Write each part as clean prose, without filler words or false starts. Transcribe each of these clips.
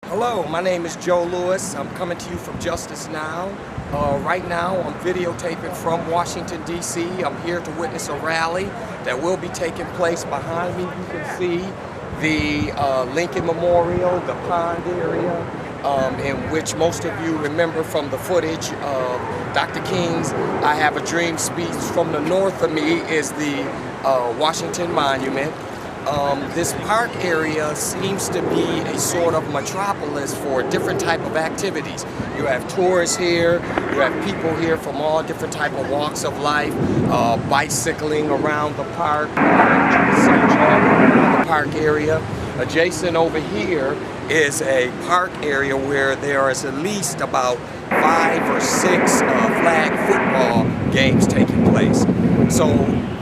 Hello, my name is Joe Lewis. I'm coming to you from Justice Now. Right now I'm videotaping from Washington, D.C. I'm here to witness a rally that will be taking place behind me. You can see the Lincoln Memorial, the pond area, in which most of you remember from the footage of Dr. King's I Have a Dream speech. From the north of me is the Washington Monument. This park area seems to be a sort of metropolis for different type of activities. You have tourists here, you have people here from all different type of walks of life, bicycling around the park, around the park area. Adjacent over here is a park area where there is at least about 5 or 6 flag football games taking place. So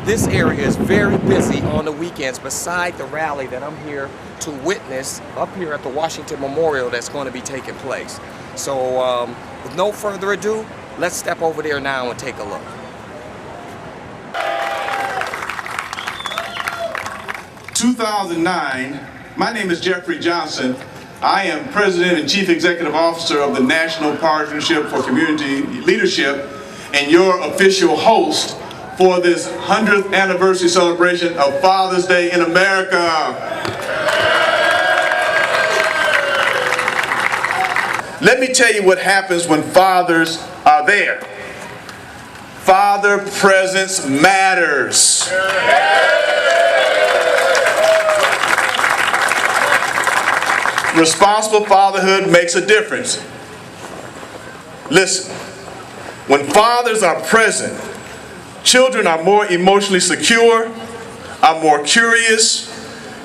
this area is very busy on the weekends beside the rally that I'm here to witness up here at the Washington Memorial that's going to be taking place. So with no further ado, let's step over there now and take a look. In 2009, my name is Jeffrey Johnson. I am President and Chief Executive Officer of the National Partnership for Community Leadership and your official host for this 100th anniversary celebration of Father's Day in America. Let me tell you what happens when fathers are there. Father presence matters. Responsible fatherhood makes a difference. Listen, when fathers are present, children are more emotionally secure, are more curious,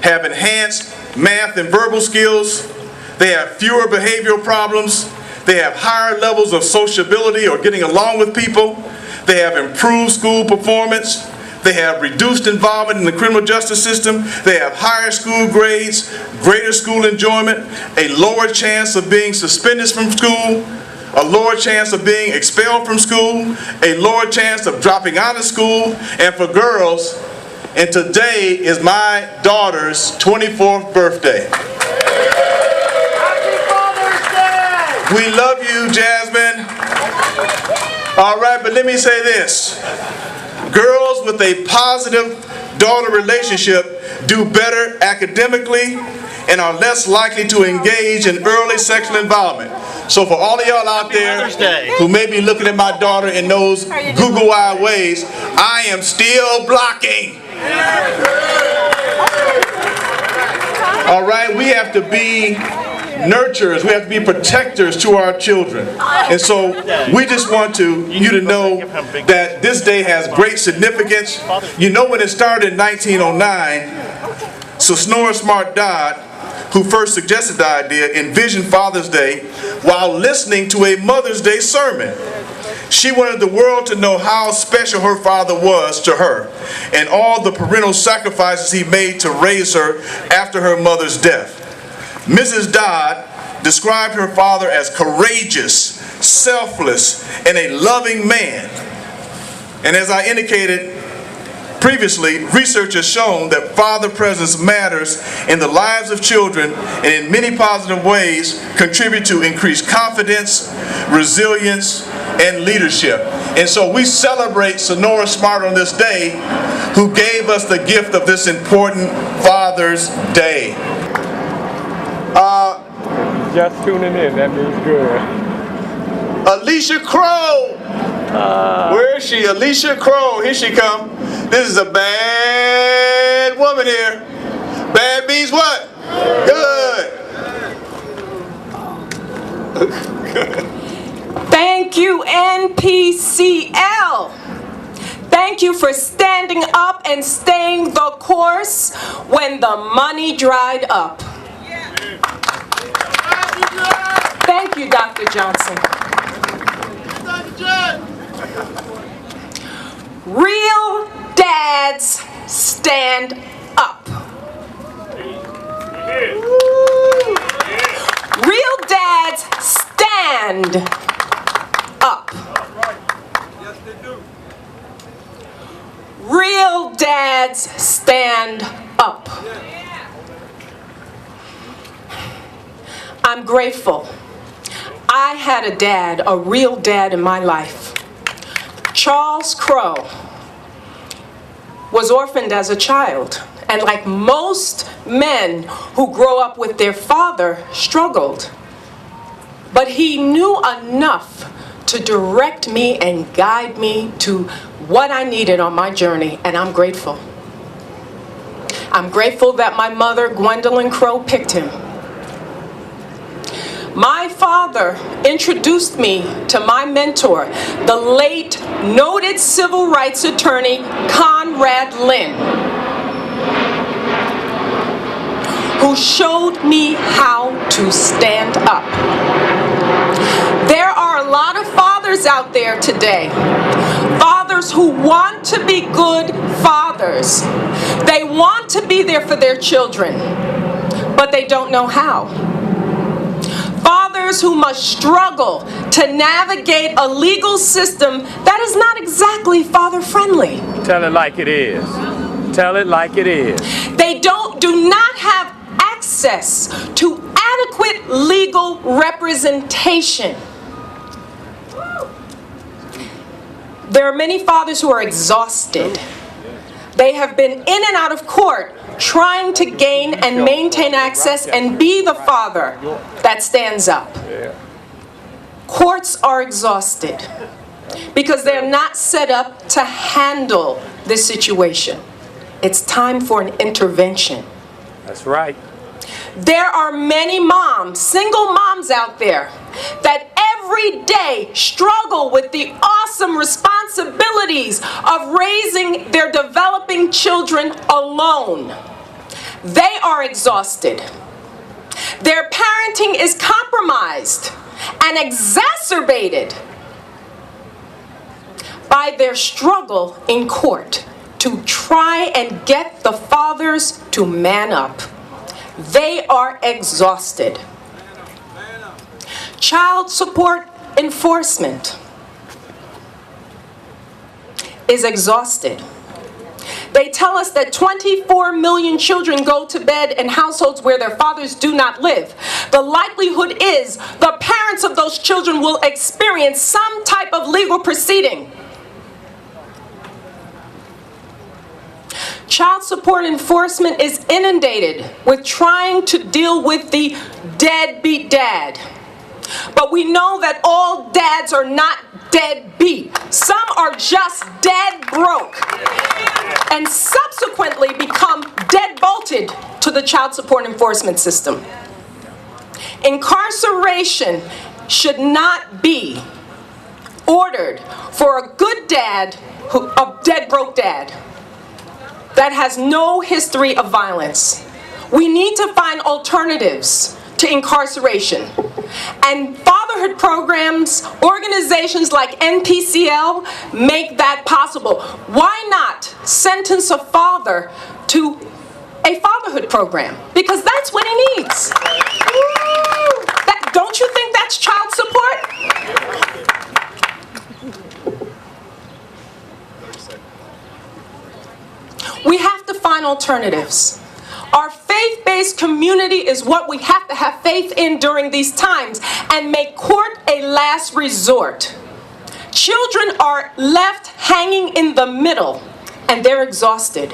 have enhanced math and verbal skills, they have fewer behavioral problems, they have higher levels of sociability or getting along with people, they have improved school performance, they have reduced involvement in the criminal justice system, they have higher school grades, greater school enjoyment, a lower chance of being suspended from school, a lower chance of being expelled from school, a lower chance of dropping out of school, and for girls, and today is my daughter's 24th birthday. Happy Father's Day! We love you, Jasmine. All right, but let me say this. Girls with a positive daughter relationship do better academically and are less likely to engage in early sexual involvement. So for all of y'all out there who may be looking at my daughter in those Google-eyed ways, I am still blocking. All right, we have to be nurturers, we have to be protectors to our children. And so we just want you to know that this day has great significance. You know, when it started in 1909, so Sonora Smart Dodd, who first suggested the idea, envisioned Father's Day while listening to a Mother's Day sermon. She wanted the world to know how special her father was to her and all the parental sacrifices he made to raise her after her mother's death. Mrs. Dodd described her father as courageous, selfless, and a loving man. And as I indicated previously, research has shown that father presence matters in the lives of children and in many positive ways contribute to increased confidence, resilience, and leadership. And so we celebrate Sonora Smart on this day, who gave us the gift of this important Father's Day. Just tuning in, that means good. Alicia Crow! Where is she? Alicia Crow, here she come. This is a bad woman here. Bad means what? Good. Thank you, NPCL. Thank you for standing up and staying the course when the money dried up. Thank you, Dr. Johnson. Real dads stand up. Real dads stand up. Real dads stand up. I'm grateful. I had a dad, a real dad in my life. Charles Crow was orphaned as a child, and like most men who grow up with their father, struggled. But he knew enough to direct me and guide me to what I needed on my journey, and I'm grateful. I'm grateful that my mother, Gwendolyn Crow, picked him. My father introduced me to my mentor, the late noted civil rights attorney, Conrad Lynn, who showed me how to stand up. There are a lot of fathers out there today, fathers who want to be good fathers. They want to be there for their children, but they don't know how. Fathers who must struggle to navigate a legal system that is not exactly father-friendly. Tell it like it is. Tell it like it is. They do not have access to adequate legal representation. There are many fathers who are exhausted. They have been in and out of court trying to gain and maintain access and be the father that stands up. Courts are exhausted because they're not set up to handle this situation. It's time for an intervention. That's right. There are many moms, single moms out there, that every day struggle with the awesome responsibilities of raising their developing children alone. They are exhausted. Their parenting is compromised and exacerbated by their struggle in court to try and get the fathers to man up. They are exhausted. Child support enforcement is exhausted. They tell us that 24 million children go to bed in households where their fathers do not live. The likelihood is the parents of those children will experience some type of legal proceeding. Child support enforcement is inundated with trying to deal with the deadbeat dad. But we know that all dads are not deadbeat. Some are just dead broke and subsequently become dead bolted to the child support enforcement system. Incarceration should not be ordered for a good dad, a dead broke dad that has no history of violence. We need to find alternatives to incarceration. And fatherhood programs, organizations like NPCL make that possible. Why not sentence a father to a fatherhood program? Because that's what he needs. Don't you think that's child support? We have to find alternatives. Our faith-based community is what we have to have faith in during these times and make court a last resort. Children are left hanging in the middle and they're exhausted.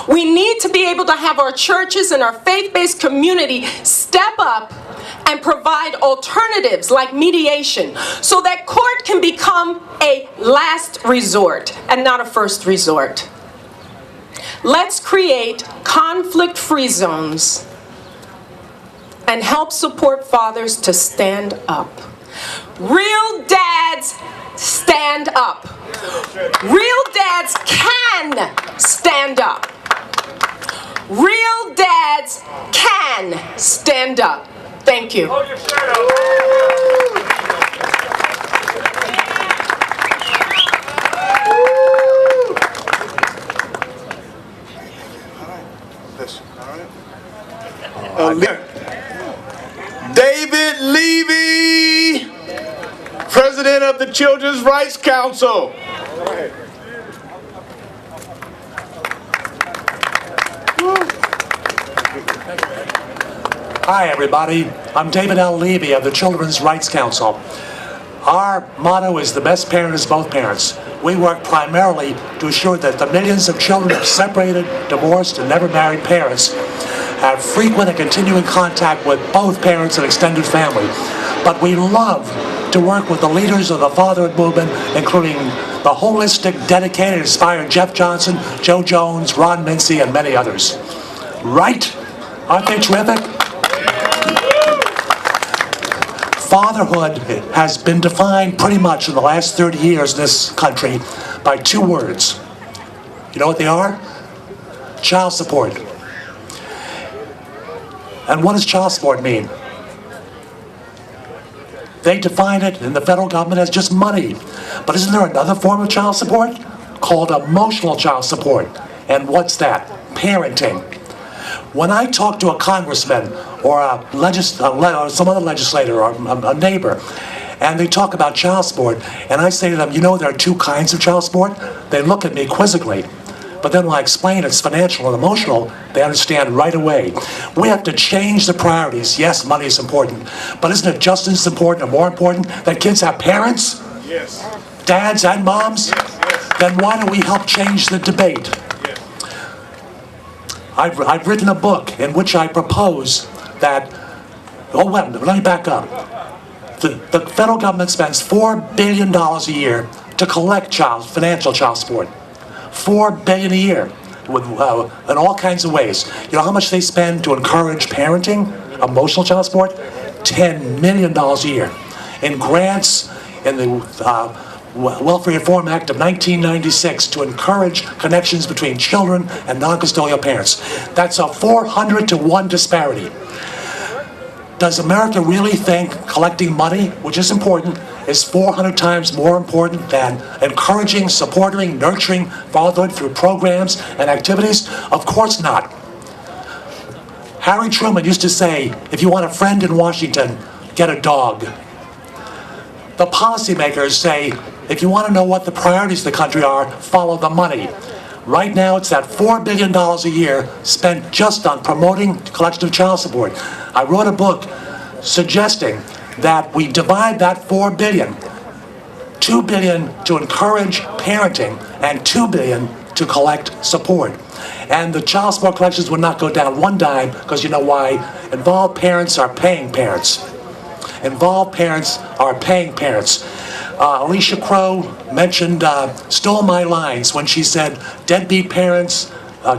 We need to be able to have our churches and our faith-based community step up and provide alternatives like mediation so that court can become a last resort and not a first resort. Let's create conflict-free zones and help support fathers to stand up. Real dads stand up. Real dads can stand up. Real dads can stand up. Thank you. David Levy, President of the Children's Rights Council. Hi, everybody. I'm David L. Levy of the Children's Rights Council. Our motto is the best parent is both parents. We work primarily to ensure that the millions of children of separated, divorced, and never married parents have frequent and continuing contact with both parents and extended family. But we love to work with the leaders of the fatherhood movement, including the holistic, dedicated, inspired Jeff Johnson, Joe Jones, Ron Mincy, and many others. Right? Aren't they terrific? Fatherhood has been defined pretty much in the last 30 years in this country by two words. You know what they are? Child support. And what does child support mean? They define it in the federal government as just money. But isn't there another form of child support called emotional child support? And what's that? Parenting. When I talk to a congressman or or some other legislator or a neighbor, and they talk about child support, and I say to them, you know there are two kinds of child support? They look at me quizzically. But then when I explain it's financial and emotional, they understand right away. We have to change the priorities. Yes, money is important, but isn't it just as important or more important that kids have parents? Yes. Dads and moms? Yes. Then why don't we help change the debate? I've written a book in which I propose that, let me back up. The federal government spends $4 billion a year to collect financial child support. $4 billion a year, in all kinds of ways. You know how much they spend to encourage parenting, emotional child support? $10 million a year. In grants, in the Welfare Reform Act of 1996 to encourage connections between children and non-custodial parents. That's a 400 to 1 disparity. Does America really think collecting money, which is important, is 400 times more important than encouraging, supporting, nurturing fatherhood through programs and activities? Of course not. Harry Truman used to say, if you want a friend in Washington, get a dog. The policymakers say, if you want to know what the priorities of the country are, follow the money. Right now, it's that $4 billion a year spent just on promoting collection of child support. I wrote a book suggesting that we divide that $4 billion, $2 billion to encourage parenting and $2 billion to collect support. And the child support collections would not go down one dime because you know why? Involved parents are paying parents. Involved parents are paying parents. Alicia Crow stole my lines when she said deadbeat parents,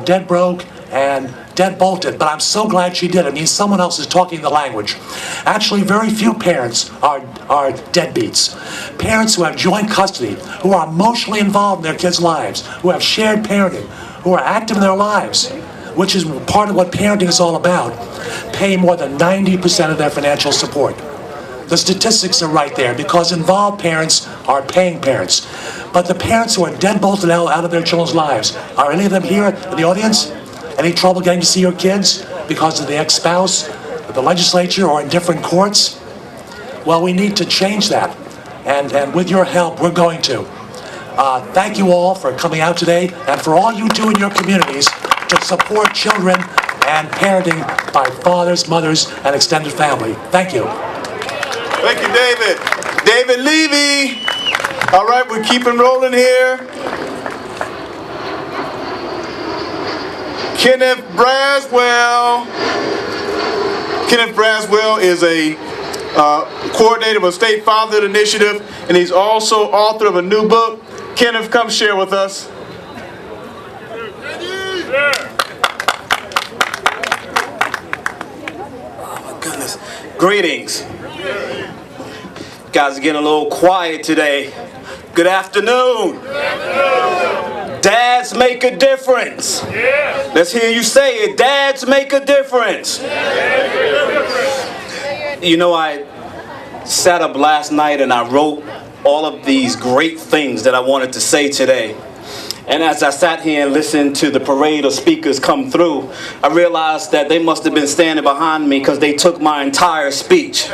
dead broke, and dead bolted. But I'm so glad she did. It means someone else is talking the language. Actually, very few parents are deadbeats. Parents who have joint custody, who are emotionally involved in their kids' lives, who have shared parenting, who are active in their lives, which is part of what parenting is all about, pay more than 90% of their financial support. The statistics are right there because involved parents are paying parents. But the parents who are dead bolted out of their children's lives, are any of them here in the audience? Any trouble getting to see your kids because of the ex-spouse, the legislature, or in different courts? Well, we need to change that. And with your help, we're going to. Thank you all for coming out today and for all you do in your communities to support children and parenting by fathers, mothers, and extended family. Thank you. Thank you, David. David Levy. All right, we're keeping rolling here. Kenneth Braswell. Kenneth Braswell is a coordinator of a state fatherhood initiative, and he's also author of a new book. Kenneth, come share with us. Oh my goodness. Greetings. You guys are getting a little quiet today. Good afternoon. Dads make a difference. Let's hear you say it. Dads make a difference. You know, I sat up last night and I wrote all of these great things that I wanted to say today. And as I sat here and listened to the parade of speakers come through, I realized that they must have been standing behind me because they took my entire speech.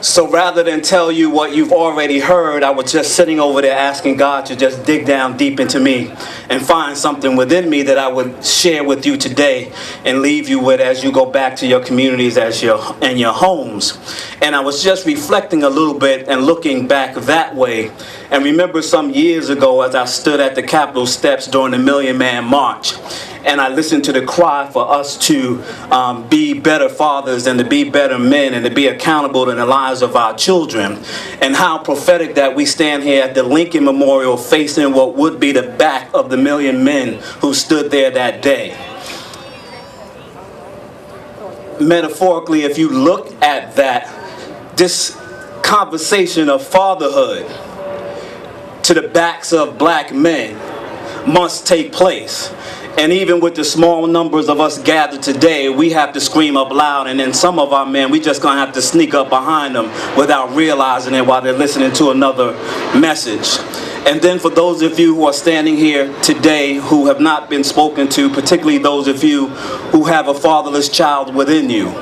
So rather than tell you what you've already heard, I was just sitting over there asking God to just dig down deep into me and find something within me that I would share with you today and leave you with as you go back to your communities and your homes. And I was just reflecting a little bit and looking back that way. And remember some years ago as I stood at the Capitol steps during the Million Man March, and I listened to the cry for us to be better fathers and to be better men and to be accountable in the lives of our children, and how prophetic that we stand here at the Lincoln Memorial facing what would be the back of the million men who stood there that day. Metaphorically, if you look at that, this conversation of fatherhood to the backs of black men must take place. And even with the small numbers of us gathered today, we have to scream up loud, and then some of our men, we just gonna have to sneak up behind them without realizing it while they're listening to another message. And then for those of you who are standing here today who have not been spoken to, particularly those of you who have a fatherless child within you,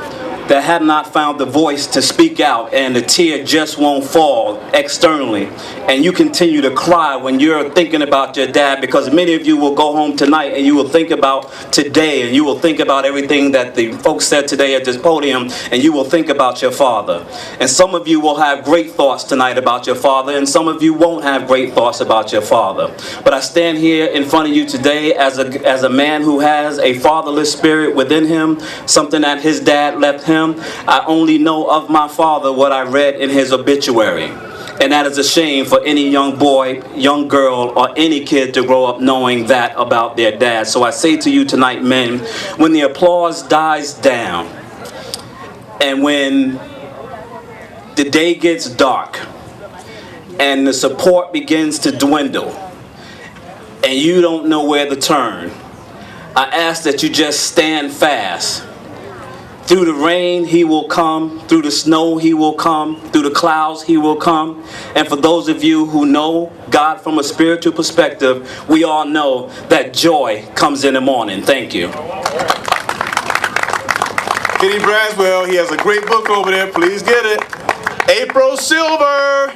that have not found the voice to speak out, and the tear just won't fall externally, and you continue to cry when you're thinking about your dad, because many of you will go home tonight and you will think about today, and you will think about everything that the folks said today at this podium, and you will think about your father. And some of you will have great thoughts tonight about your father, and some of you won't have great thoughts about your father. But I stand here in front of you today as a man who has a fatherless spirit within him, something that his dad left him. I only know of my father what I read in his obituary. And that is a shame for any young boy, young girl, or any kid to grow up knowing that about their dad. So I say to you tonight, men, when the applause dies down, and when the day gets dark, and the support begins to dwindle, and you don't know where to turn, I ask that you just stand fast. Through the rain, he will come. Through the snow, he will come. Through the clouds, he will come. And for those of you who know God from a spiritual perspective, we all know that joy comes in the morning. Thank you. Kenny Braswell, he has a great book over there. Please get it. April Silver,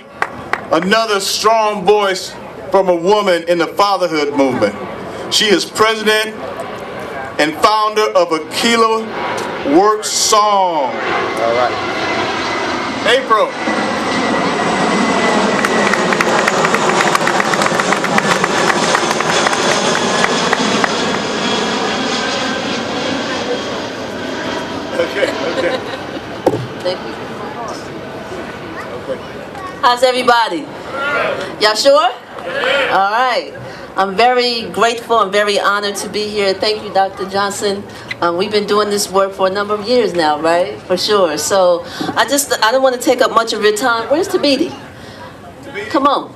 another strong voice from a woman in the fatherhood movement. She is president and founder of Aquila Works Song. All right. April. Okay. Thank you. Okay. How's everybody? Y'all sure? All right. I'm very grateful and very honored to be here. Thank you, Dr. Johnson. We've been doing this work for a number of years now, right? For sure. So I don't want to take up much of your time. Where's Tabidi? Come on.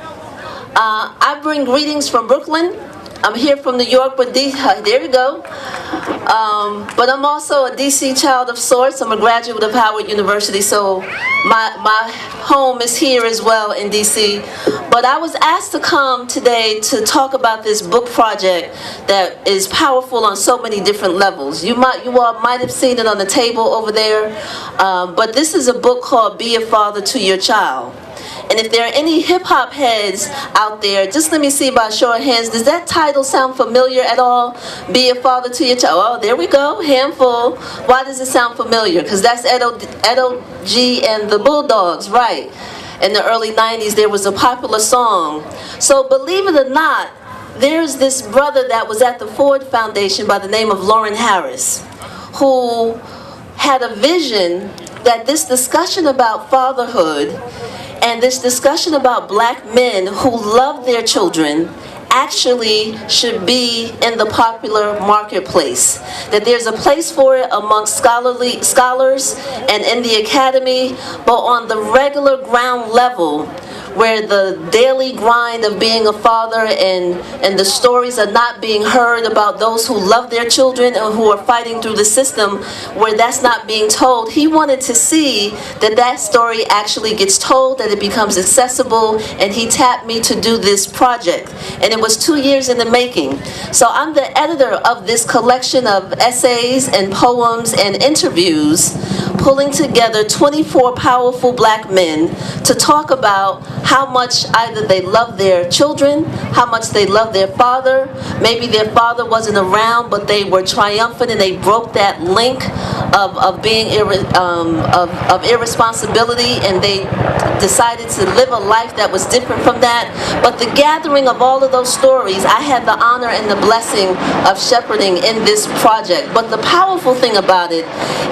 I bring greetings from Brooklyn. I'm here from New York, but there you go. But I'm also a DC child of sorts. I'm a graduate of Howard University, so my home is here as well in DC. But I was asked to come today to talk about this book project that is powerful on so many different levels. You all might have seen it on the table over there, but this is a book called Be a Father to Your Child. And if there are any hip-hop heads out there, just let me see by show of hands, does that title sound familiar at all? Be a father to your child. Oh, there we go, handful. Why does it sound familiar? Because that's Edo G and the Bulldogs, right? In the early 90s, there was a popular song. So believe it or not, there's this brother that was at the Ford Foundation by the name of Lauren Harris, who had a vision that this discussion about fatherhood and this discussion about black men who love their children actually should be in the popular marketplace. That there's a place for it amongst scholars and in the academy, but on the regular ground level, where the daily grind of being a father and the stories are not being heard about those who love their children and who are fighting through the system where that's not being told. He wanted to see that that story actually gets told, that it becomes accessible, and he tapped me to do this project. And it was 2 years in the making. So I'm the editor of this collection of essays and poems and interviews, pulling together 24 powerful black men to talk about how much either they love their children, how much they love their father, maybe their father wasn't around but they were triumphant and they broke that link of being of irresponsibility, and they decided to live a life that was different from that. But the gathering of all of those stories, I had the honor and the blessing of shepherding in this project. But the powerful thing about it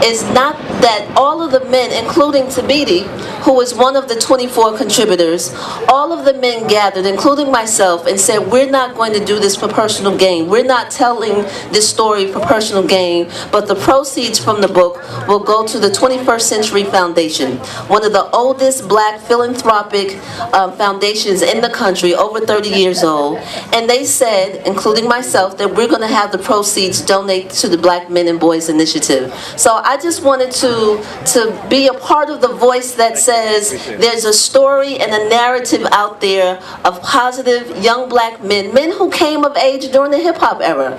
is not that all of the men, including Tabiti, who is one of the 24 contributors, all of the men gathered, including myself, and said, we're not going to do this for personal gain. We're not telling this story for personal gain, but the proceeds from the book will go to the 21st Century Foundation, one of the oldest black philanthropic foundations in the country, over 30 years old. And they said, including myself, that we're going to have the proceeds donate to the Black Men and Boys Initiative. So I just wanted to be a part of the voice that says there's a story and a narrative out there of positive young black men who came of age during the hip-hop era,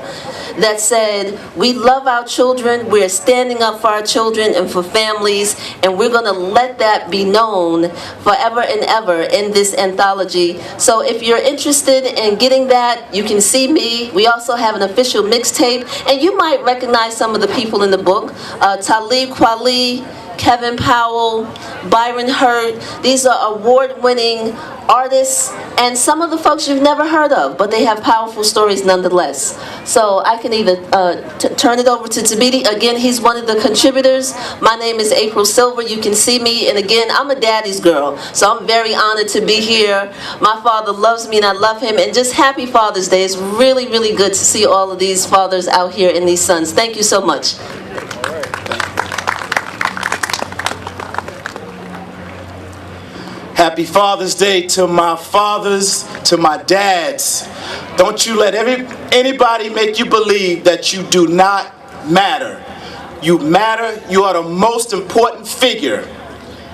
that said, we love our children, we're standing up for our children and for families, and we're going to let that be known forever and ever in this anthology. So if you're interested in getting that, you can see me. We also have an official mixtape, and you might recognize some of the people in the book. Talib Kweli, Kevin Powell, Byron Hurt. These are award-winning artists and some of the folks you've never heard of, but they have powerful stories nonetheless. So I can either turn it over to Tabiti. Again, he's one of the contributors. My name is April Silver. You can see me, and again, I'm a daddy's girl, so I'm very honored to be here. My father loves me, and I love him, and just happy Father's Day. It's really, really good to see all of these fathers out here and these sons. Thank you so much. Happy Father's Day to my fathers, to my dads. Don't you let anybody make you believe that you do not matter. You matter. You are the most important figure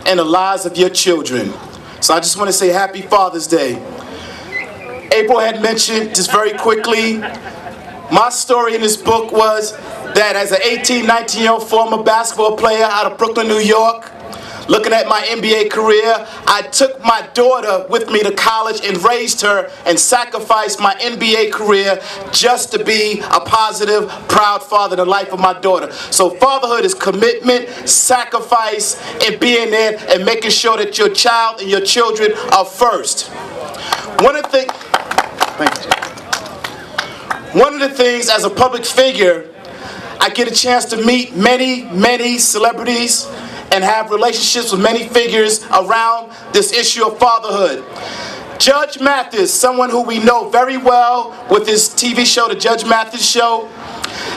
in the lives of your children. So I just want to say Happy Father's Day. April had mentioned, just very quickly, my story in this book was that as an 18, 19-year-old former basketball player out of Brooklyn, New York, looking at my NBA career, I took my daughter with me to college and raised her and sacrificed my NBA career just to be a positive, proud father in the life of my daughter. So fatherhood is commitment, sacrifice, and being there and making sure that your child and your children are first. One of the things as a public figure, I get a chance to meet many celebrities and have relationships with many figures around this issue of fatherhood. Judge Mathis, someone who we know very well with his TV show, The Judge Mathis Show,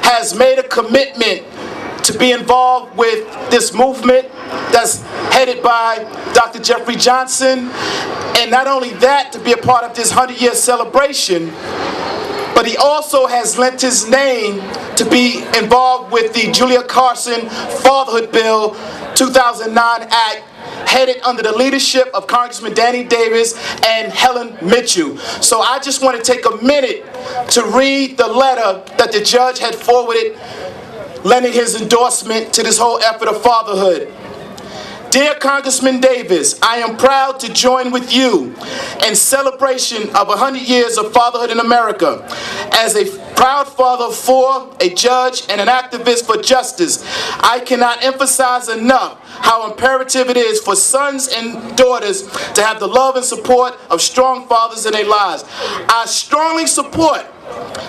has made a commitment to be involved with this movement that's headed by Dr. Jeffrey Johnson, and not only that, to be a part of this 100-year celebration, but he also has lent his name to be involved with the Julia Carson Fatherhood Bill 2009 Act, headed under the leadership of Congressman Danny Davis and Helen Mitchell. So I just want to take a minute to read the letter that the judge had forwarded, lending his endorsement to this whole effort of fatherhood. Dear Congressman Davis, I am proud to join with you in celebration of 100 years of fatherhood in America. As a proud father of four, a judge, and an activist for justice, I cannot emphasize enough how imperative it is for sons and daughters to have the love and support of strong fathers in their lives. I strongly support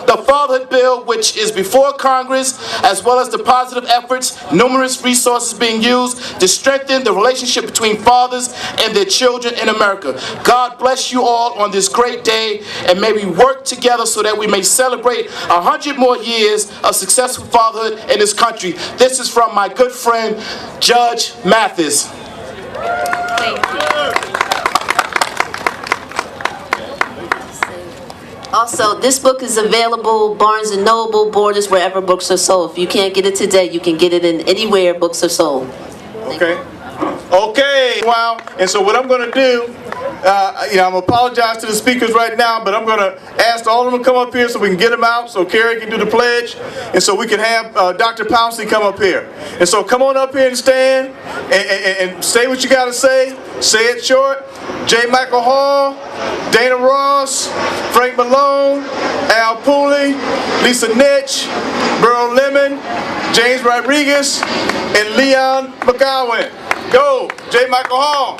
the Fatherhood Bill, which is before Congress, as well as the positive efforts, numerous resources being used to strengthen the relationship between fathers and their children in America. God bless you all on this great day, and may we work together so that we may celebrate 100 more years of successful fatherhood in this country. This is from my good friend, Judge Mathis. Thank you. Also, this book is available Barnes & Noble, Borders, wherever books are sold. If you can't get it today, you can get it in anywhere books are sold. Okay. Okay. Wow. And so what I'm going to do, I'm going to apologize to the speakers right now, but I'm going to ask all of them to come up here so we can get them out, so Carrie can do the pledge, and so we can have Dr. Pouncey come up here. And so come on up here and stand and say what you got to say. Say it short. J. Michael Hall, Dana Ross, Frank Malone, Al Pooley, Lisa Nitch, Burl Lemon, James Rodriguez, and Leon McGowan. Go, J. Michael Hall.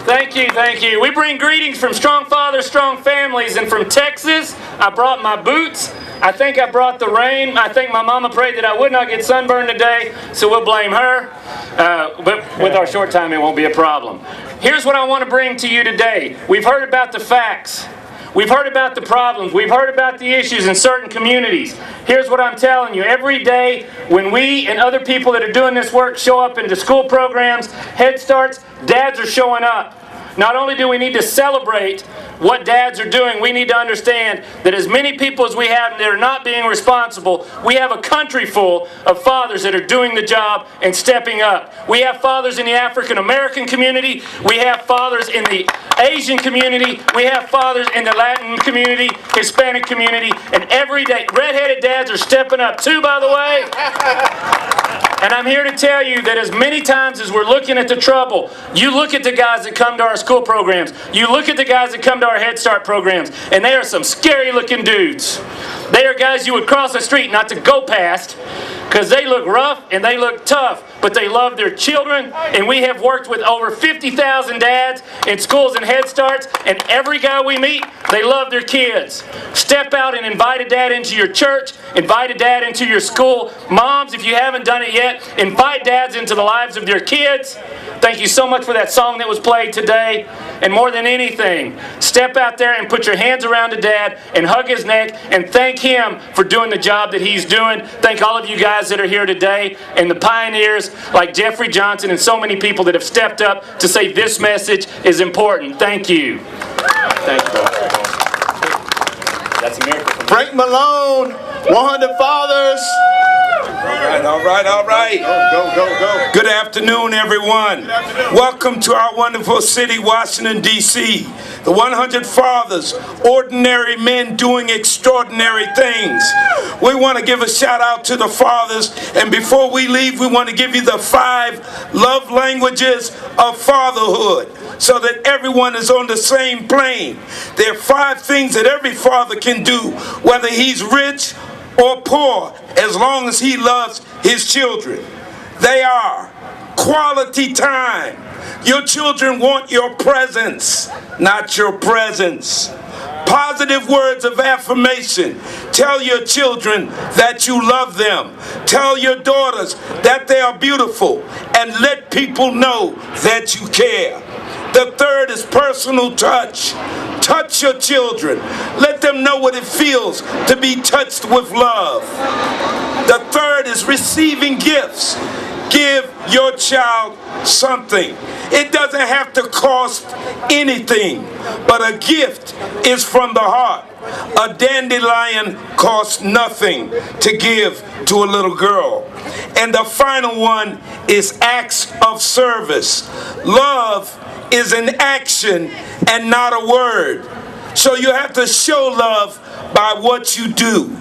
Thank you, thank you. We bring greetings from strong fathers, strong families, and from Texas, I brought my boots. I think I brought the rain. I think my mama prayed that I would not get sunburned today, so we'll blame her. But with our short time, it won't be a problem. Here's what I want to bring to you today. We've heard about the facts. We've heard about the problems. We've heard about the issues in certain communities. Here's what I'm telling you. Every day when we and other people that are doing this work show up into school programs, Head Starts, dads are showing up. Not only do we need to celebrate what dads are doing, we need to understand that as many people as we have that are not being responsible, we have a country full of fathers that are doing the job and stepping up. We have fathers in the African American community, we have fathers in the Asian community, we have fathers in the Latin community, Hispanic community, and every day, redheaded dads are stepping up too, by the way. And I'm here to tell you that as many times as we're looking at the trouble, you look at the guys that come to our school programs, you look at the guys that come to our Head Start programs, and they are some scary looking dudes. They are guys you would cross the street not to go past because they look rough and they look tough, but they love their children. And we have worked with over 50,000 dads in schools and Head Starts, and every guy we meet, they love their kids. Step out and invite a dad into your church, invite a dad into your school. Moms, if you haven't done it yet, invite dads into the lives of their kids. Thank you so much for that song that was played today. And more than anything, step out there and put your hands around a dad and hug his neck and thank him for doing the job that he's doing. Thank all of you guys that are here today and the pioneers like Jeffrey Johnson and so many people that have stepped up to say this message is important. Thank you. Thank you. That's a miracle. Frank Malone, 100 Fathers. All right. Go. Good afternoon, everyone. Good afternoon. Welcome to our wonderful city, Washington, D.C. The 100 Fathers, ordinary men doing extraordinary things. We want to give a shout out to the fathers, and before we leave, we want to give you the 5 love languages of fatherhood, so that everyone is on the same plane. There are 5 things that every father can do, whether he's rich or poor, as long as he loves his children. They are quality time. Your children want your presence, not your presence. Positive words of affirmation. Tell your children that you love them. Tell your daughters that they are beautiful, and let people know that you care. The third is personal touch. Touch your children. Let them know what it feels to be touched with love. The third is receiving gifts. Give your child something. It doesn't have to cost anything, but a gift is from the heart. A dandelion costs nothing to give to a little girl. And the final one is acts of service. Love is an action and not a word. So you have to show love by what you do.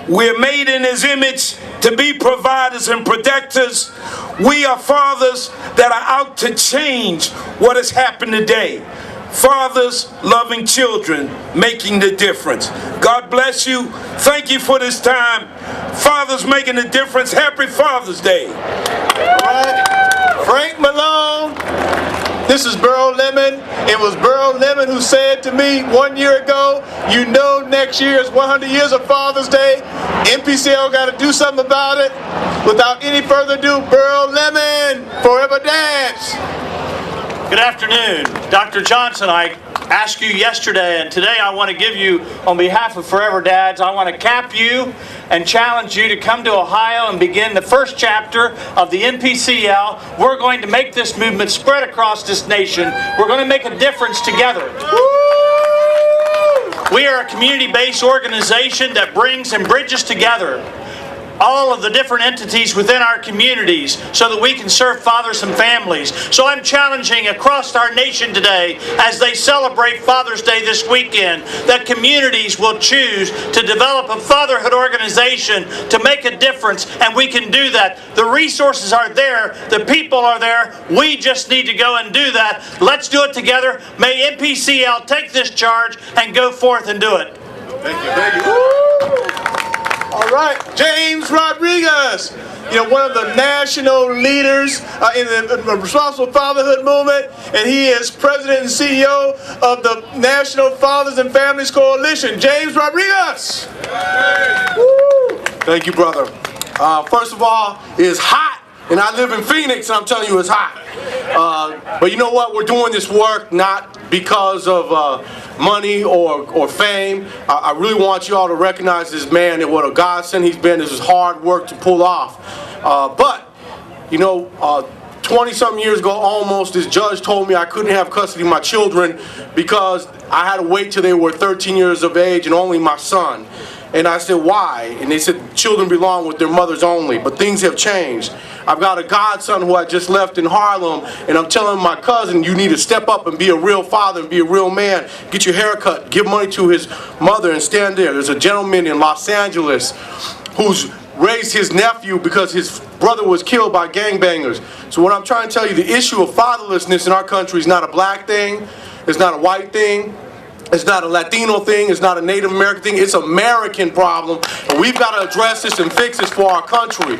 We're made in His image to be providers and protectors. We are fathers that are out to change what has happened today. Fathers loving children, making the difference. God bless you. Thank you for this time. Fathers making a difference. Happy Father's Day. All right. Frank Malone. This is Burl Lemon. It was Burl Lemon who said to me 1 year ago, you know next year is 100 years of Father's Day. NPCL got to do something about it. Without any further ado, Burl Lemon, Forever Dads. Good afternoon. Dr. Johnson, I asked you yesterday, and today I want to give you, on behalf of Forever Dads, I want to cap you and challenge you to come to Ohio and begin the first chapter of the NPCL. We're going to make this movement spread across this nation. We're going to make a difference together. We are a community-based organization that brings and bridges together all of the different entities within our communities so that we can serve fathers and families. So I'm challenging across our nation today, as they celebrate Father's Day this weekend, that communities will choose to develop a fatherhood organization to make a difference, and we can do that. The resources are there, the people are there, we just need to go and do that. Let's do it together. May NPCL take this charge and go forth and do it. Thank you, thank you. All right, James Rodriguez, one of the national leaders in the Responsible Fatherhood Movement, and he is president and CEO of the National Fathers and Families Coalition. James Rodriguez. Woo. Thank you, brother. First of all, it's hot, and I live in Phoenix, and I'm telling you it's hot. But you know what? We're doing this work not because of money or fame. I really want you all to recognize this man and what a godsend he's been. This is hard work to pull off. But 20-something years ago almost, this judge told me I couldn't have custody of my children because I had to wait till they were 13 years of age and only my son. And I said, why? And they said, children belong with their mothers only. But things have changed. I've got a godson who I just left in Harlem, and I'm telling my cousin, you need to step up and be a real father and be a real man. Get your hair cut, give money to his mother, and stand there. There's a gentleman in Los Angeles who's raised his nephew because his brother was killed by gangbangers. So what I'm trying to tell you, the issue of fatherlessness in our country is not a black thing, it's not a white thing, it's not a Latino thing, it's not a Native American thing, it's an American problem. And we've got to address this and fix this for our country.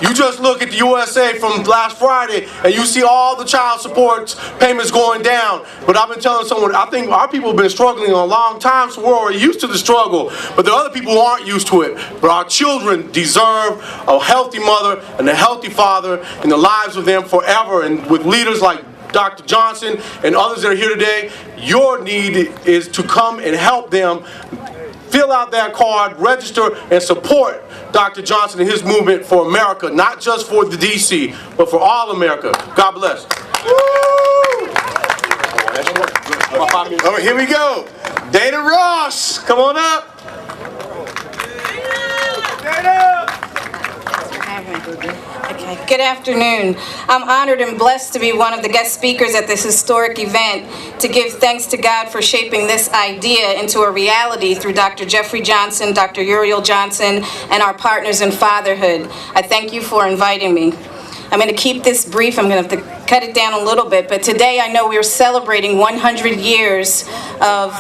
You just look at the USA from last Friday and you see all the child support payments going down. But I've been telling someone, I think our people have been struggling a long time, so we're already used to the struggle. But there are other people who aren't used to it. But our children deserve a healthy mother and a healthy father in the lives of them forever. And with leaders like Dr. Johnson and others that are here today, your need is to come and help them fill out that card, register, and support Dr. Johnson and his movement for America, not just for the DC, but for all America. God bless. All right, here we go. Dana Ross, come on up. Dana. Okay. Good afternoon. I'm honored and blessed to be one of the guest speakers at this historic event to give thanks to God for shaping this idea into a reality through Dr. Jeffrey Johnson, Dr. Uriel Johnson, and our partners in fatherhood. I thank you for inviting me. I'm going to keep this brief. I'm going to have to cut it down a little bit, but today I know we're celebrating 100 years of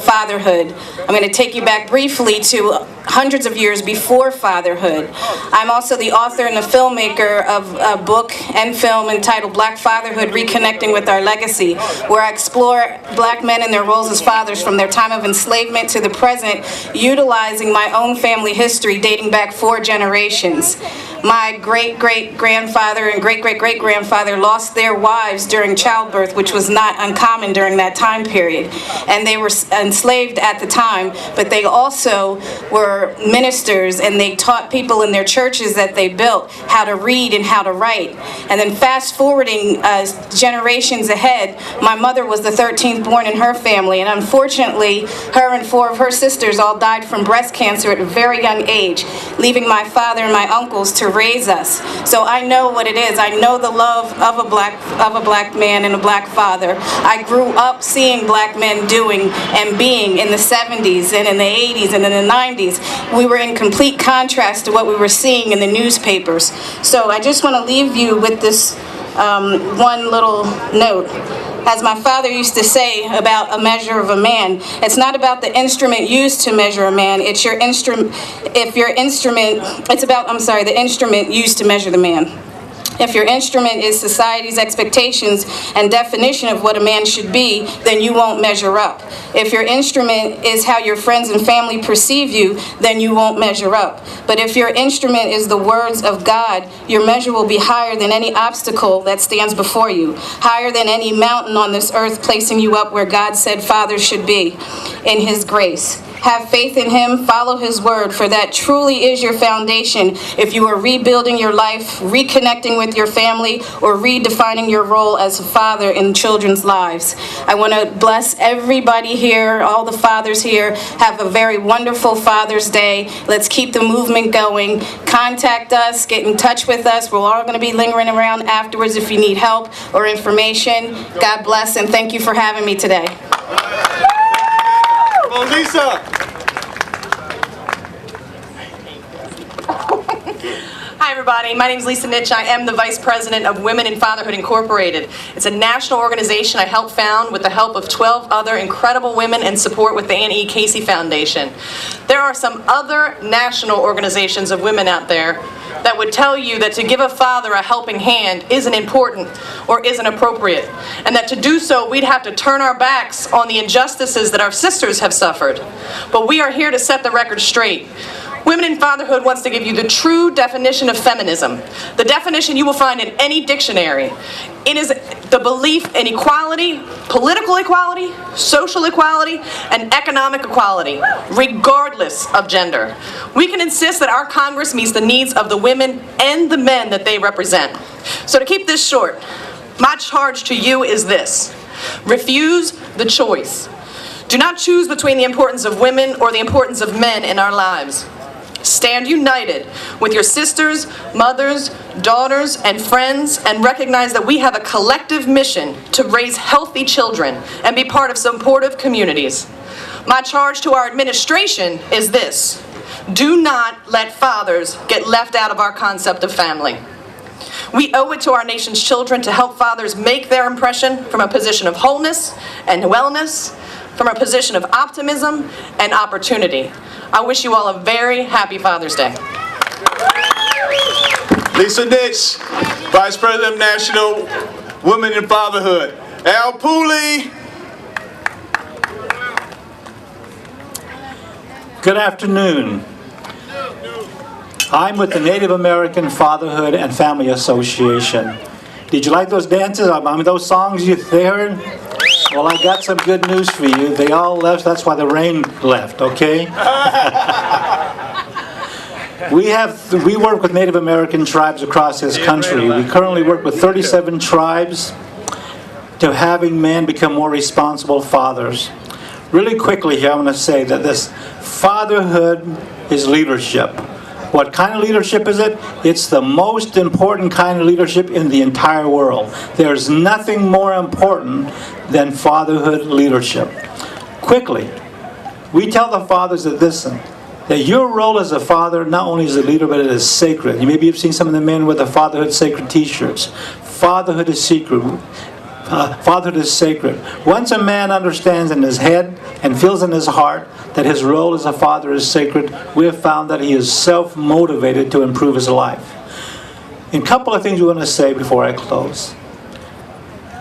fatherhood. I'm going to take you back briefly to hundreds of years before fatherhood. I'm also the author and the filmmaker of a book and film entitled Black Fatherhood, Reconnecting with Our Legacy, where I explore black men and their roles as fathers from their time of enslavement to the present, utilizing my own family history dating back 4 generations. My great-great-grandfather and great-great-great-grandfather lost their wives during childbirth, which was not uncommon during that time period. And they were enslaved at the time, but they also were ministers, and they taught people in their churches that they built how to read and how to write. And then fast forwarding generations ahead, my mother was the 13th born in her family, and unfortunately, her and 4 of her sisters all died from breast cancer at a very young age, leaving my father and my uncles to raise us. So I know what it is. I know the love of a black man and a black father. I grew up seeing black men doing and being in the 70s and in the 80s and in the 90s. We were in complete contrast to what we were seeing in the newspapers. So I just want to leave you with this one little note. As my father used to say about a measure of a man, it's not about the instrument used to measure a man, it's your instrument, the instrument used to measure the man. If your instrument is society's expectations and definition of what a man should be, then you won't measure up. If your instrument is how your friends and family perceive you, then you won't measure up. But if your instrument is the words of God, your measure will be higher than any obstacle that stands before you, higher than any mountain on this earth placing you up where God said fathers should be in His grace. Have faith in him, follow his word, for that truly is your foundation if you are rebuilding your life, reconnecting with your family, or redefining your role as a father in children's lives. I want to bless everybody here, all the fathers here. Have a very wonderful Father's Day. Let's keep the movement going. Contact us, get in touch with us. We're all going to be lingering around afterwards if you need help or information. God bless, and thank you for having me today. Oh, Lisa. Hi everybody, my name is Lisa Nitch. I am the Vice President of Women in Fatherhood Incorporated. It's a national organization I helped found with the help of 12 other incredible women and support with the Anne E. Casey Foundation. There are some other national organizations of women out there that would tell you that to give a father a helping hand isn't important or isn't appropriate, and that to do so we'd have to turn our backs on the injustices that our sisters have suffered. But we are here to set the record straight. Women in Fatherhood wants to give you the true definition of feminism, the definition you will find in any dictionary. It is the belief in equality, political equality, social equality, and economic equality, regardless of gender. We can insist that our Congress meets the needs of the women and the men that they represent. So to keep this short, my charge to you is this: refuse the choice. Do not choose between the importance of women or the importance of men in our lives. Stand united with your sisters, mothers, daughters, and friends, and recognize that we have a collective mission to raise healthy children and be part of supportive communities. My charge to our administration is this: do not let fathers get left out of our concept of family. We owe it to our nation's children to help fathers make their impression from a position of wholeness and wellness, from a position of optimism and opportunity. I wish you all a very happy Father's Day. Lisa Nitch, Vice President of National Women in Fatherhood. Al Pooley. Good afternoon. I'm with the Native American Fatherhood and Family Association. Did you like those dances? I mean, those songs you heard? Well, I got some good news for you. They all left. That's why the rain left, okay? We work with Native American tribes across this country. We currently work with 37 tribes to having men become more responsible fathers. Really quickly here, I want to say that this fatherhood is leadership. What kind of leadership is it? It's the most important kind of leadership in the entire world. There's nothing more important than fatherhood leadership. Quickly, we tell the fathers that listen, that your role as a father not only is a leader, but it is sacred. Maybe you've seen some of the men with the Fatherhood Sacred t-shirts. Fatherhood is secret. Fatherhood is sacred. Once a man understands in his head and feels in his heart that his role as a father is sacred, we have found that he is self-motivated to improve his life. And a couple of things we want to say before I close.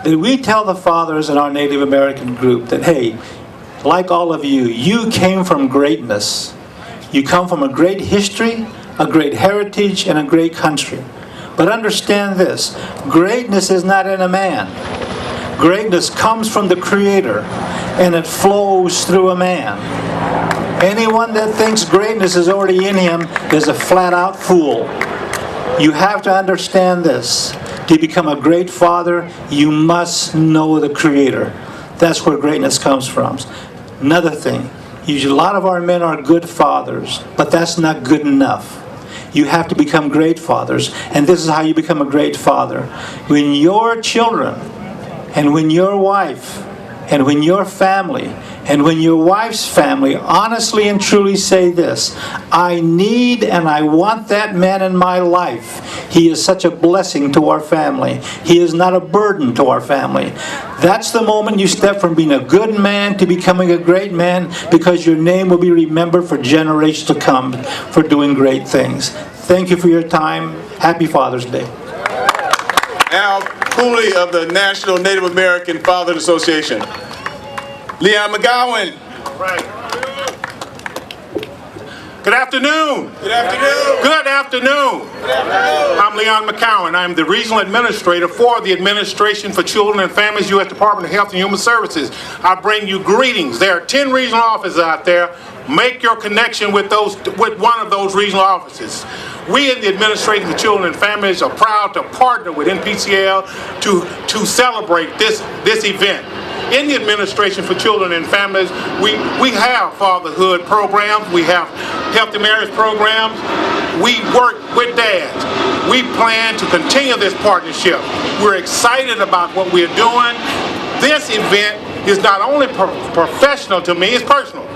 That we tell the fathers in our Native American group that, hey, like all of you, you came from greatness. You come from a great history, a great heritage, and a great country. But understand this, greatness is not in a man. Greatness comes from the Creator, and it flows through a man. Anyone that thinks greatness is already in him is a flat-out fool. You have to understand this. To become a great father, you must know the Creator. That's where greatness comes from. Another thing, a lot of our men are good fathers, but that's not good enough. You have to become great fathers, and this is how you become a great father. When your children, and when your wife, and when your family, and when your wife's family honestly and truly say this, I need and I want that man in my life. He is such a blessing to our family. He is not a burden to our family. That's the moment you step from being a good man to becoming a great man, because your name will be remembered for generations to come for doing great things. Thank you for your time. Happy Father's Day. Al Pooley of the National Native American Fatherhood Association. Leon McGowan. Good afternoon. Good afternoon. Good afternoon. I'm Leon McCowan. I'm the Regional Administrator for the Administration for Children and Families, U.S. Department of Health and Human Services. I bring you greetings. There are 10 regional offices out there. Make your connection with one of those regional offices. We in the Administration for Children and Families are proud to partner with NPCL to celebrate this event. In the Administration for Children and Families, we have fatherhood programs, we have healthy marriage programs, we work with dads. We plan to continue this partnership. We're excited about what we're doing. This event is not only professional to me, it's personal.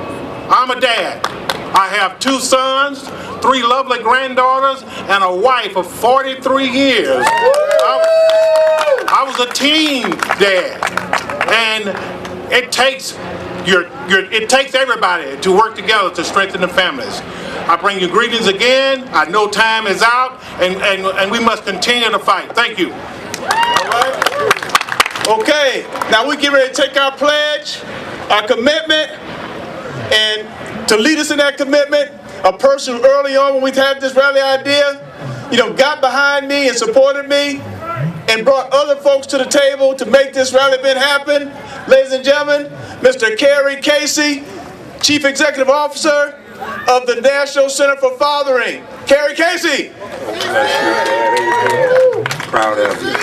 I'm a dad. I have 2 sons, 3 lovely granddaughters, and a wife of 43 years. I was a teen dad. And it takes everybody to work together to strengthen the families. I bring you greetings again. I know time is out, and we must continue to fight. Thank you. All right. Okay, now we get ready to take our pledge, our commitment, and to lead us in that commitment, a person who early on when we had this rally idea, got behind me and supported me, and brought other folks to the table to make this rally event happen. Ladies and gentlemen, Mr. Kerry Casey, Chief Executive Officer of the National Center for Fathering. Kerry Casey. Proud of you.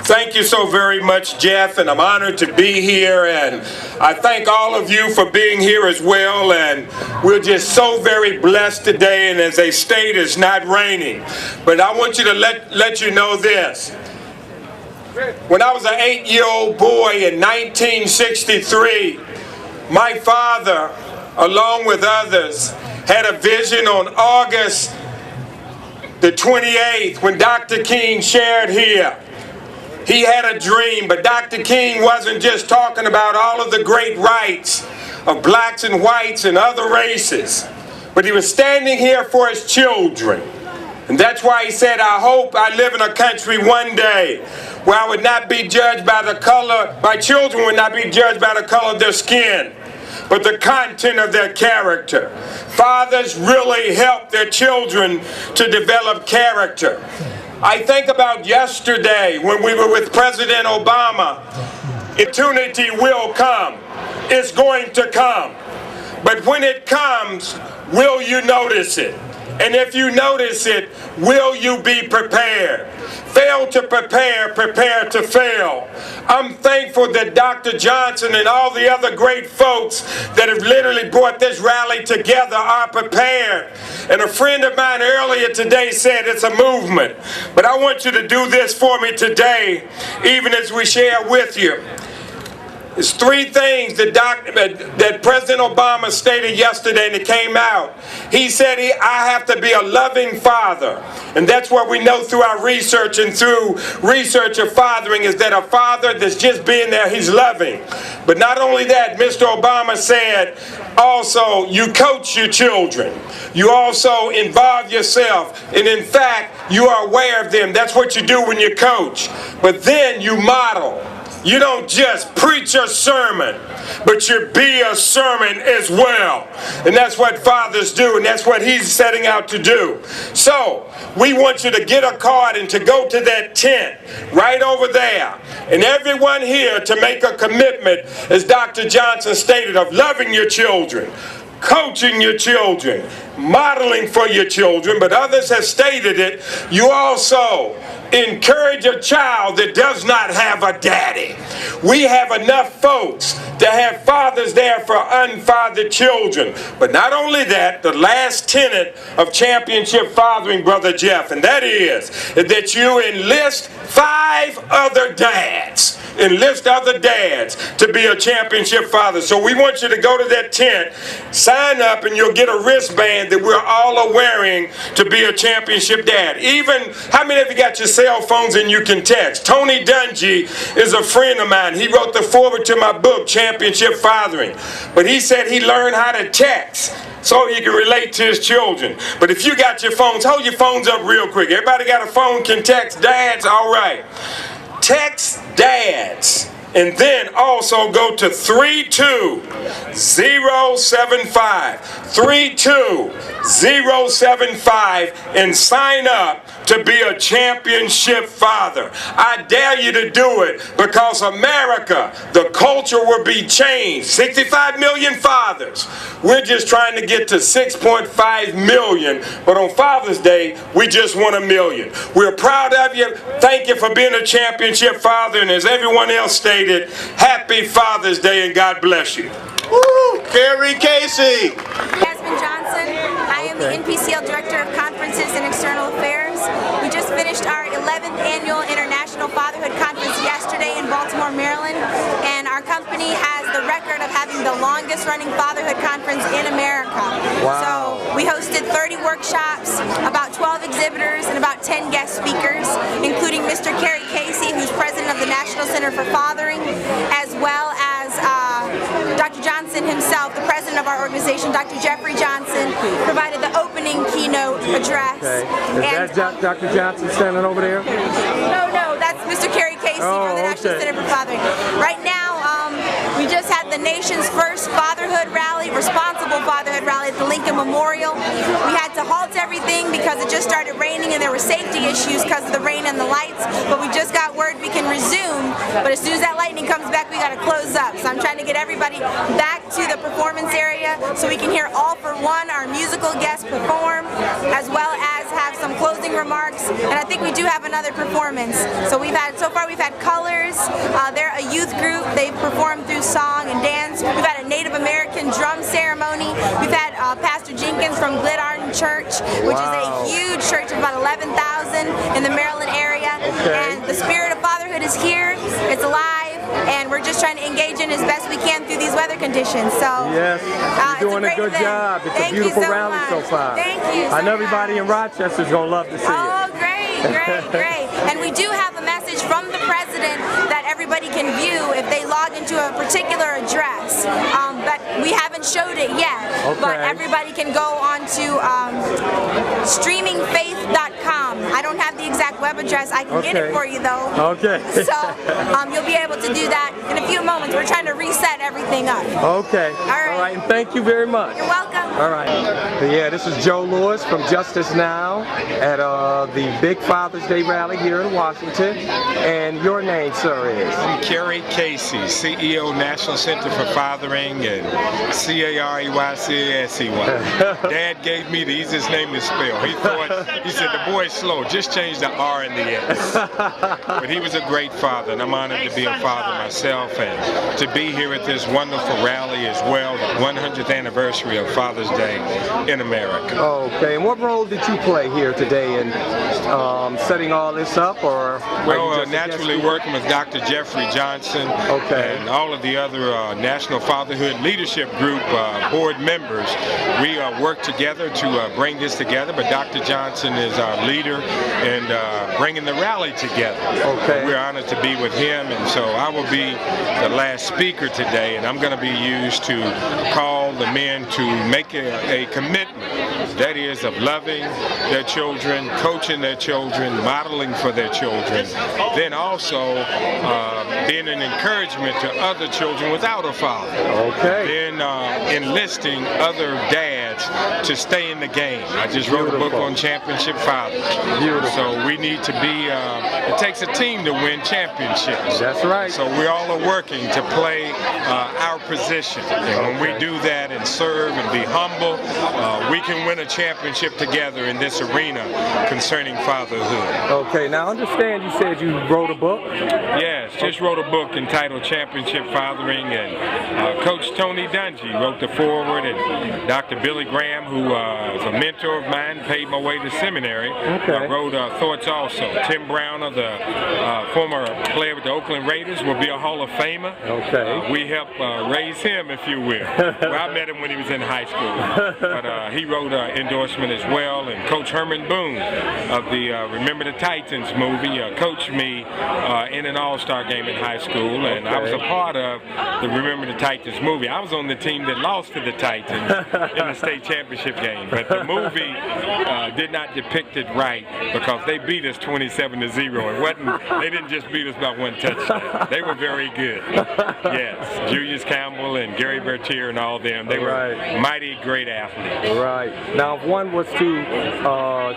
Thank you so very much, Jeff, and I'm honored to be here, and I thank all of you for being here as well, and we're just so very blessed today, and as they state, it's not raining. But I want you to let you know this. When I was an 8-year-old boy in 1963, my father, along with others, had a vision on August the 28th when Dr. King shared here. He had a dream, but Dr. King wasn't just talking about all of the great rights of blacks and whites and other races, but he was standing here for his children. And that's why he said, I hope I live in a country one day where I would not be judged by the color, my children would not be judged by the color of their skin, but the content of their character. Fathers really help their children to develop character. I think about yesterday when we were with President Obama. Opportunity will come. It's going to come. But when it comes, will you notice it? And if you notice it, will you be prepared? Fail to prepare, prepare to fail. I'm thankful that Dr. Johnson and all the other great folks that have literally brought this rally together are prepared. And a friend of mine earlier today said it's a movement. But I want you to do this for me today, even as we share with you. There's 3 things that President Obama stated yesterday, and it came out. He said, I have to be a loving father. And that's what we know through our research and through research of fathering is that a father that's just being there, he's loving. But not only that, Mr. Obama said, also, you coach your children. You also involve yourself. And in fact, you are aware of them. That's what you do when you coach. But then you model. You don't just preach a sermon, but you be a sermon as well. And that's what fathers do, and that's what he's setting out to do. So, we want you to get a card and to go to that tent right over there. And everyone here to make a commitment, as Dr. Johnson stated, of loving your children, coaching your children, modeling for your children, but others have stated it. You also encourage a child that does not have a daddy. We have enough folks to have fathers there for unfathered children. But not only that, the last tenet of championship fathering, Brother Jeff, and that is that you enlist 5 other dads. Enlist other dads to be a championship father. So we want you to go to that tent, sign up, and you'll get a wristband that we're all wearing to be a championship dad. Even, how many of you got your cell phones and you can text? Tony Dungy is a friend of mine. He wrote the foreword to my book, Championship Fathering. But he said he learned how to text so he can relate to his children. But if you got your phones, hold your phones up real quick. Everybody got a phone, can text? Dads? All right. Text dads And then also go to 32075, 32075, and sign up to be a championship father. I dare you to do it, because America, the culture will be changed. 65 million fathers. We're just trying to get to 6.5 million, but on Father's Day, we just want 1 million. We're proud of you. Thank you for being a championship father, and as everyone else stated, happy Father's Day and God bless you. Woo! Carrie Casey. Johnson. I am the NPCL Director of Conferences and External Affairs. We just finished our 11th annual International Fatherhood Conference yesterday in Baltimore, Maryland, and our company has the record of having the longest running fatherhood conference in America. Wow. So we hosted 30 workshops, about 12 exhibitors, and about 10 guest speakers, including Mr. Kerry Casey, who's president of the National Center for Fathering, as well as Dr. Johnson himself, the president of our organization, Dr. Jeffrey Johnson, provided the opening keynote address. Okay. Is that Dr. Johnson standing over there? No, that's Mr. Kerry Casey from the National Center for Fathering. Right now, we just had the nation's first fatherhood rally, responsible fatherhood rally at the Lincoln Memorial. We had to halt everything because it just started raining and there were safety issues because of the rain and the lights, but we just got word we can resume. But as soon as that lightning comes back, we got to close up. So I'm trying to get everybody back to the performance area so we can hear All for One, our musical guest, perform, as well as have some closing remarks. And I think we do have another performance. So so far we've had Colors. They're a youth group. They've performed through song and dance. We've had a Native American drum ceremony. We've had Pastor Jenkins from Glenarden Church, which is a huge church of about 11,000 in the Maryland area. And the spirit of fatherhood is here. It's alive, and we're just trying to engage in as best we can through these weather conditions. So yes, you're doing a good job. It's a beautiful rally so far. Thank you. I know everybody in Rochester is going to love to see it. Oh, great. And we do have a message from the president that everybody can view if they log into a particular address. But we haven't showed it yet. But everybody can go on to streamingfaith.com. I don't have the exact web address. I can get it for you though. Okay. So you'll be able to do that in a few moments. We're trying to reset everything up. Okay. All right. And thank you very much. You're welcome. All right. Yeah, this is Joe Lewis from Justice Now at the big Father's Day rally here in Washington. And your name, sir, is? I'm Kerry Casey, CEO National Center for Fathering and CAREYCASE1. Dad gave me the easiest name to spell. He said, the boy's slow, just change the R and the S. But he was a great father, and I'm honored to be a father myself and to be here at this wonderful rally as well, the 100th anniversary of Father's Day in America. Okay, and what role did you play here today in setting all this up? Or well, naturally working with Dr. Jeffrey Johnson and all of the other National Fatherhood Leadership Group board members, we work together to bring this together, but Dr. Johnson is our leader in bringing the rally together. We're honored to be with him, and so I will be the last speaker today, and I'm going to be used to call the men to make a commitment, that is, of loving their children, coaching their children, modeling for their children, then also being an encouragement to other children without a father. Then enlisting other dads to stay in the game. I just wrote a book on championship fathers. So we need to be, it takes a team to win championships. That's right. So we all are working to play our position. And when we do that and serve and be humble, we can win a championship together in this arena concerning fatherhood. Okay, now I understand you said you wrote a book? Yes, just wrote a book entitled Championship Fathering, and Coach Tony Dungy wrote the foreword, and Dr. Billy Graham, who is a mentor of mine, paid my way to seminary, wrote thoughts also. Tim Browner, the former player with the Oakland Raiders, will be a Hall of Famer. We helped raise him, if you will. Well, I met him when he was in high school, but he wrote an endorsement as well, and Coach Herman Boone of the Remember the Titans movie coached me in an all-star game in high school, and I was a part of the Remember the Titans movie. I was on the team that lost to the Titans in the state state championship game. But the movie did not depict it right because they beat us 27-0. It wasn't. They didn't just beat us by 1 touchdown. They were very good. Yes, Julius Campbell and Gary Bertier and all them. They were mighty great athletes. Right. Now, if one was to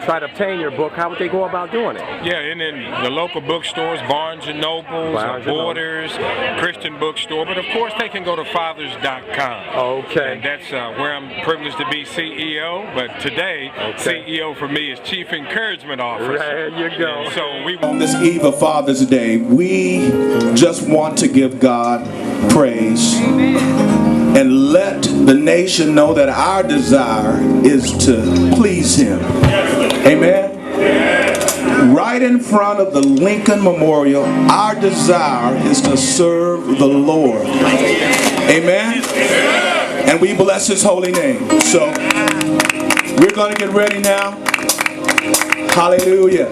try to obtain your book, how would they go about doing it? Yeah, and in the local bookstores, Barnes & Nobles, Borders, Christian Bookstore, but of course they can go to fathers.com. Okay. And that's where I'm privileged to be CEO, but today, CEO for me is Chief Encouragement Officer. There you go. And so on this eve of Father's Day, we just want to give God praise and let the nation know that our desire is to please Him. Amen. Right in front of the Lincoln Memorial, our desire is to serve the Lord. Amen. And we bless His holy name. So we're going to get ready now. Hallelujah.